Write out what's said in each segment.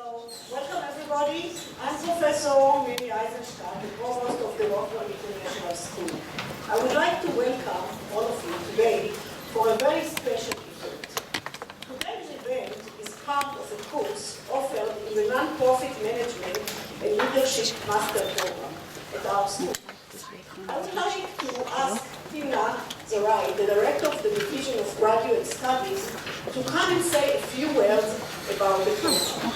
So, welcome everybody. I'm Professor Mimi Eisenstadt, the Provost of the Rothberg International School. I would like to welcome all of you today for a very special event. Today's event is part of a course offered in the Non-Profit Management and Leadership Master Program at our school. I would like to ask Tina Zarai, the Director of the Division of Graduate Studies, to come and say a few words about the program.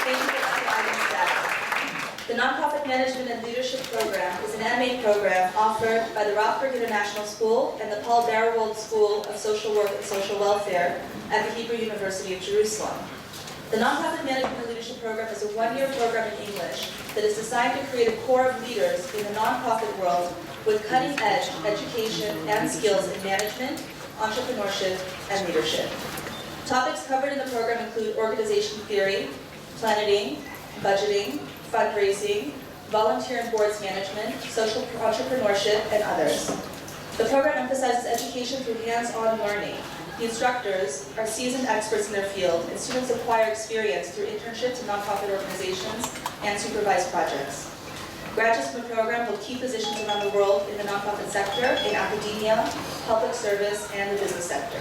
Thank you, Dr. Eisenstadt. The Nonprofit Management and Leadership Program is an MA program offered by the Rothberg International School and the Paul Barrawold School of Social Work and Social Welfare at the Hebrew University of Jerusalem. The Nonprofit Management and Leadership Program is a one-year program in English that is designed to create a core of leaders in the nonprofit world with cutting-edge education and skills in management, entrepreneurship, and leadership. Topics covered in the program include organization theory, planning, budgeting, fundraising, volunteer and boards management, social entrepreneurship, and others. The program emphasizes education through hands-on learning. The instructors are seasoned experts in their field, and students acquire experience through internships in nonprofit organizations and supervised projects. Graduates from the program hold key positions around the world in the nonprofit sector, in academia, public service, and the business sector.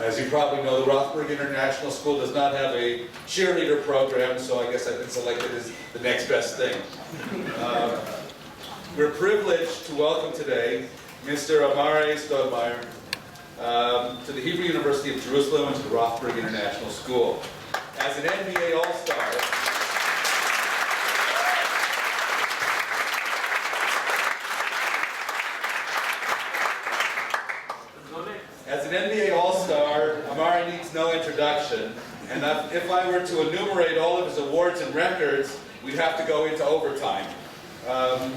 As you probably know, the Rothberg International School does not have a cheerleader program, so I guess I've been selected as the next best thing. We're privileged to welcome today Mr. Amar'e Stoudemire to the Hebrew University of Jerusalem and to the Rothberg International School. As an NBA All-Star, Amar'e needs no introduction, and if I were to enumerate all of his awards and records, we'd have to go into overtime.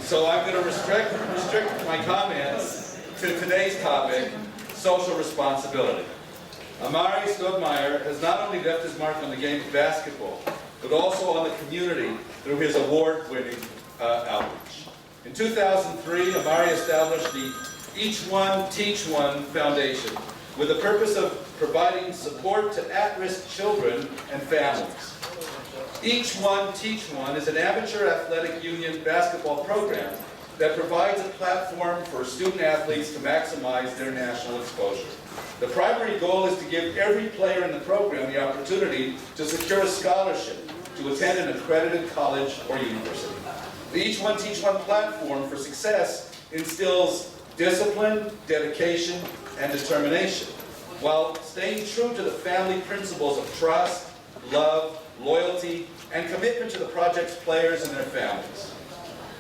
So I'm going to restrict my comments to today's topic, social responsibility. Amar'e Stoudemire has not only left his mark on the game of basketball, but also on the community through his award-winning outreach. In 2003, Amar'e established the Each One, Teach One Foundation with the purpose of providing support to at-risk children and families. Each One, Teach One is an amateur athletic union basketball program that provides a platform for student athletes to maximize their national exposure. The primary goal is to give every player in the program the opportunity to secure a scholarship to attend an accredited college or university. The Each One, Teach One platform for success instills discipline, dedication, and determination, while staying true to the family principles of trust, love, loyalty, and commitment to the project's players and their families.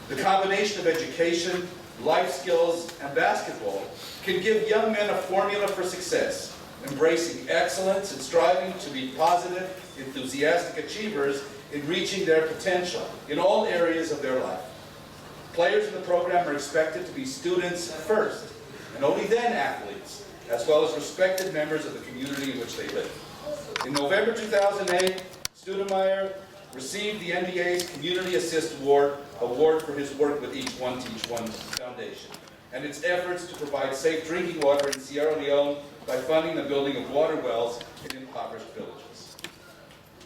The combination of education, life skills, and basketball can give young men a formula for success, embracing excellence and striving to be positive, enthusiastic achievers in reaching their potential in all areas of their life. Players in the program are expected to be students first, and only then athletes, as well as respected members of the community in which they live. In November 2008, Stoudemire received the NBA's Community Assist Award for his work with Each One, Teach One Foundation and its efforts to provide safe drinking water in Sierra Leone by funding the building of water wells in impoverished villages.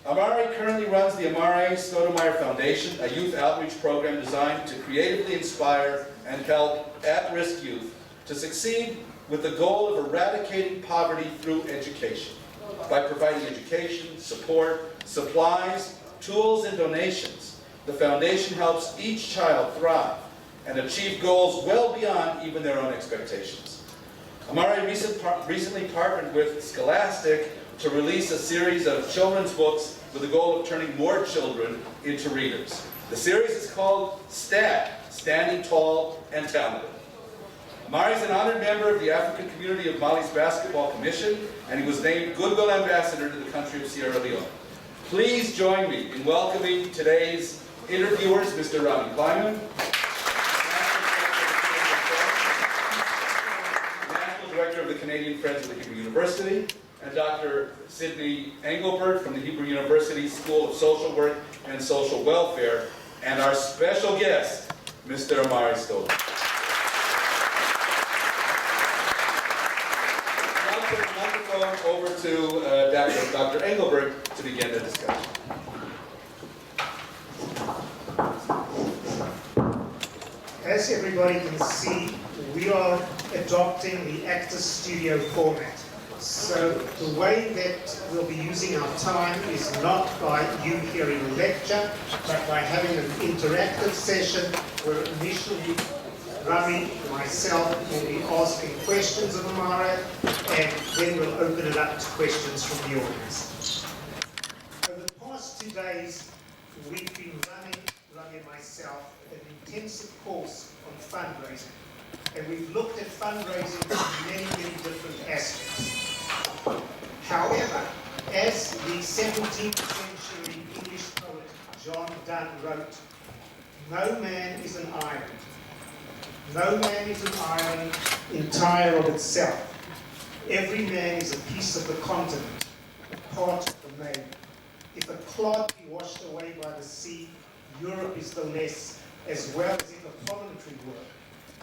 Amar'e currently runs the Amar'e Stoudemire Foundation, a youth outreach program designed to creatively inspire and help at-risk youth to succeed with the goal of eradicating poverty through education. By providing education, support, supplies, tools, and donations, the foundation helps each child thrive and achieve goals well beyond even their own expectations. Amar'e recently partnered with Scholastic to release a series of children's books with the goal of turning more children into readers. The series is called STAD, Standing Tall and Talented. Amar'e is an honored member of the African community of Mali's Basketball Commission, and he was named Goodwill Ambassador to the country of Sierra Leone. Please join me in welcoming today's interviewers, Mr. Ronnie Kleiman, National Director of the Canadian Friends of the Hebrew University, and Dr. Sidney Engelbert from the Hebrew University School of Social Work and Social Welfare, and our special guest, Mr. Amar'e Stoudemire. I'll turn the microphone over to Dr. Engelberg to begin the discussion. As everybody can see, we are adopting the actor studio format. So the way that we'll be using our time is not by you hearing a lecture, but by having an interactive session where initially Rami, myself, will be asking questions of Amar'e, and then we'll open it up to questions from the audience. Over the past 2 days, we've been running, Rami and myself, an intensive course on fundraising. And we've looked at fundraising from many, many different aspects. However, as the 17th century English poet John Donne wrote, no man is an island. No man is an island entire of itself. Every man is a piece of the continent, a part of the main. If a clod be washed away by the sea, Europe is the less, as well as if a promontory were,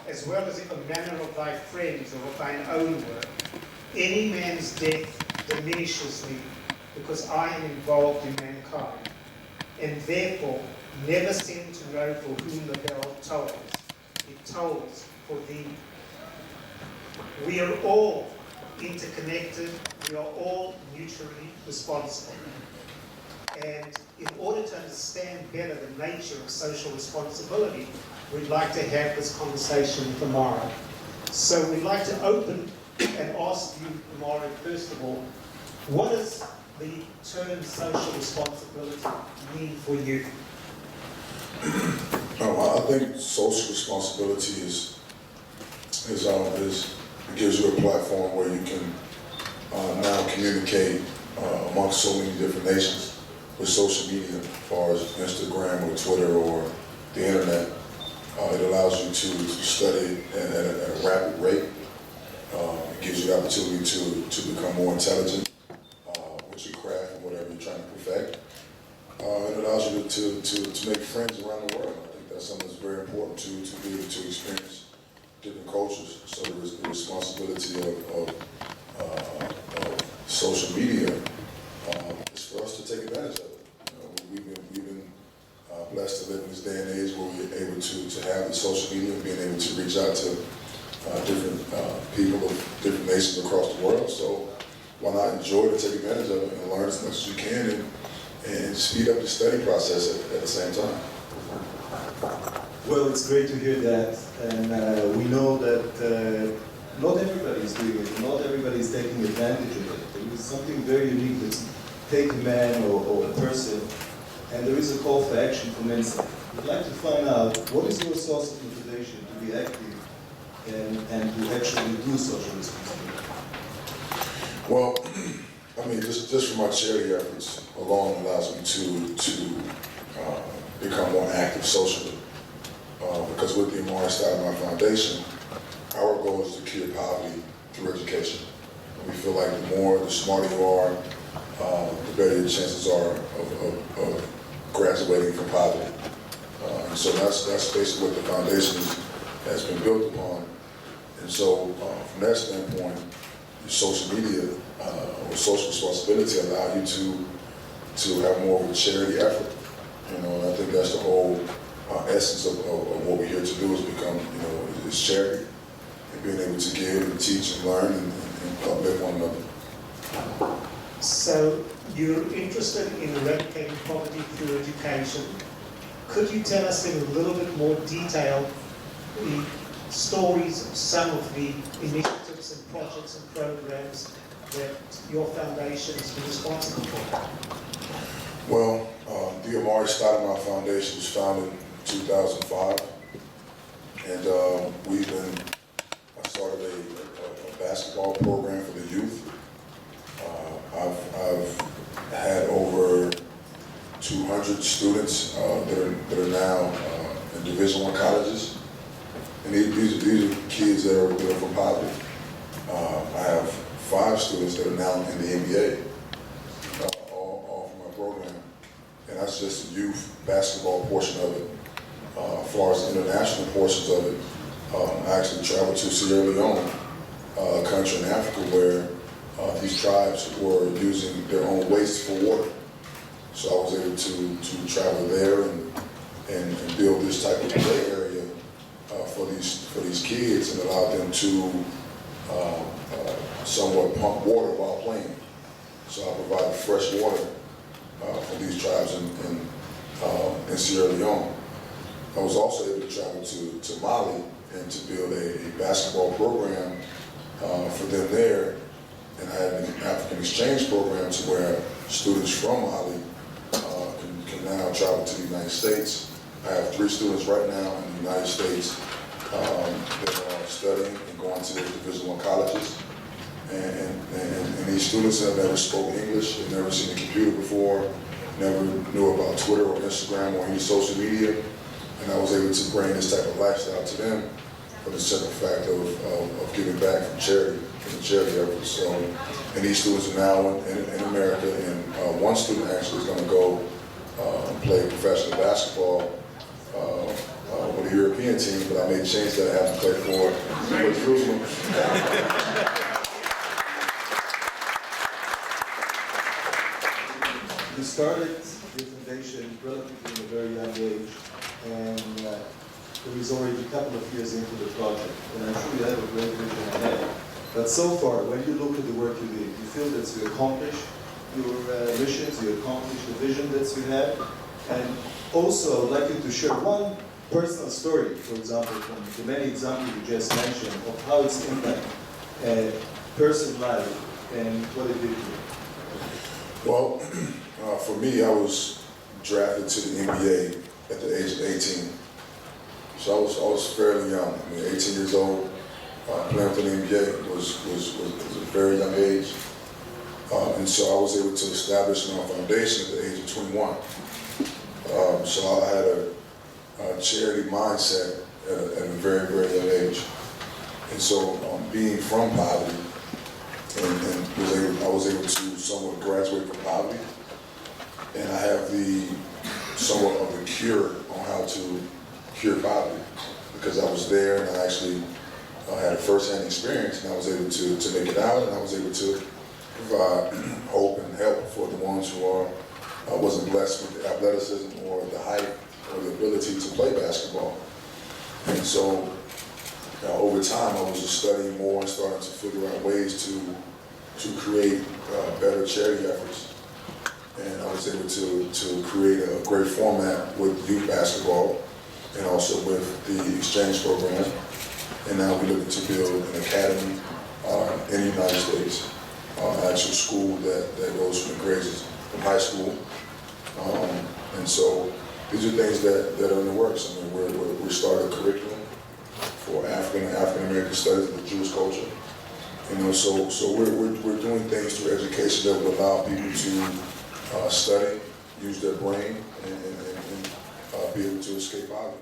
as well as if a manner of thy friends or of thine own were. Any man's death diminishes me, because I am involved in mankind, and therefore never send to know for whom the bell tolls. It tolls for thee. We are all interconnected, we are all mutually responsible. And in order to understand better the nature of social responsibility, we'd like to have this conversation with Amar'e. So we'd like to open and ask you, Amar'e, first of all, what does the term social responsibility mean for you? I think social responsibility is it gives you a platform where you can now communicate amongst so many different nations with social media, as far as Instagram or Twitter or the internet. It allows you to study at a rapid rate. It gives you the opportunity to become more intelligent with your craft and whatever you're trying to perfect. It allows you to make friends around the world. I think that's something that's very important to be able to experience different cultures. So the responsibility of social media is for us to take advantage of it. We've been blessed to live in this day and age where we're able to have the social media and being able to reach out to different people of different nations across the world. So why not enjoy it and take advantage of it and learn as much as you can and speed up the study process at the same time. Well, it's great to hear that, and we know that not everybody is doing it, not everybody is taking advantage of it. There is something very unique that's take a man or a person, and there is a call for action from inside. We'd like to find out what is your source of motivation to be active and to actually do social responsibility. Well, I mean, just from my charity efforts alone allows me to become more active socially. Because with the Amar'e Stoudemire Foundation, our goal is to cure poverty through education. We feel like the smarter you are, the better your chances are of graduating from poverty. And so that's basically what the foundation has been built upon. And so from that standpoint, your social media or social responsibility allow you to have more of a charity effort. And I think that's the whole essence of what we're here to do is become, is charity and being able to give and teach and learn and uplift one another. So you're interested in eradicating poverty through education. Could you tell us in a little bit more detail the stories of some of the initiatives and projects and programs that your foundation has been responsible for? Well, the Amar'e Stoudemire Foundation was founded in 2005, and I started a basketball program for the youth. I've had over 200 students that are now in Division I colleges, and these are kids that are from poverty. I have 5 students that are now in the NBA, all from my program, and I as just the youth basketball portion of it. As far as the international portions of it, I actually traveled to Sierra Leone, a country in Africa where these tribes were using their own waste for water. So I was able to travel there and build this type of play area for these kids and allow them to somewhat pump water while playing. So I provided fresh water for these tribes in Sierra Leone. I was also able to travel to Mali and to build a basketball program for them there. And I had an African exchange program to where students from Mali can now travel to the United States. I have 3 students right now in the United States that are studying and going to their Division I colleges. And these students have never spoken English, they've never seen a computer before, never knew about Twitter or Instagram or any social media. And I was able to bring this type of lifestyle to them for the simple fact of giving back from charity, from the charity efforts. So, and these students are now in America, and one student actually is going to go play professional basketball with a European team, but I may change that. I have to play for Jerusalem. You started the foundation relatively in a very young age, and there is already a couple of years into the project, and I'm sure you have a great vision ahead. But so far, when you look at the work you did, you feel that you accomplished your missions, you accomplished the vision that you had, and also I'd like you to share one personal story, for example, from the many examples you just mentioned, of how it's impacted a person's life and what it did to you. Well, for me, I was drafted to the NBA at the age of 18. So I was fairly young. I mean, 18 years old, playing for the NBA was a very young age. And so I was able to establish my foundation at the age of 21. So I had a charity mindset at a very, very young age. And so being from poverty, and I was able to somewhat graduate from poverty, and I have somewhat of the cure on how to cure poverty, because I was there and I actually had a first-hand experience, and I was able to make it out, and I was able to provide hope and help for the ones who wasn't blessed with the athleticism or the height or the ability to play basketball. And so over time, I was just studying more and starting to figure out ways to create better charity efforts. And I was able to create a great format with youth basketball and also with the exchange program. And now we're looking to build an academy in the United States, an actual school that goes from the grades from high school. And so these are things that are in the works. I mean, we started a curriculum for African American studies of the Jewish culture. You know, so we're doing things through education that will allow people to study, use their brain, and be able to escape poverty.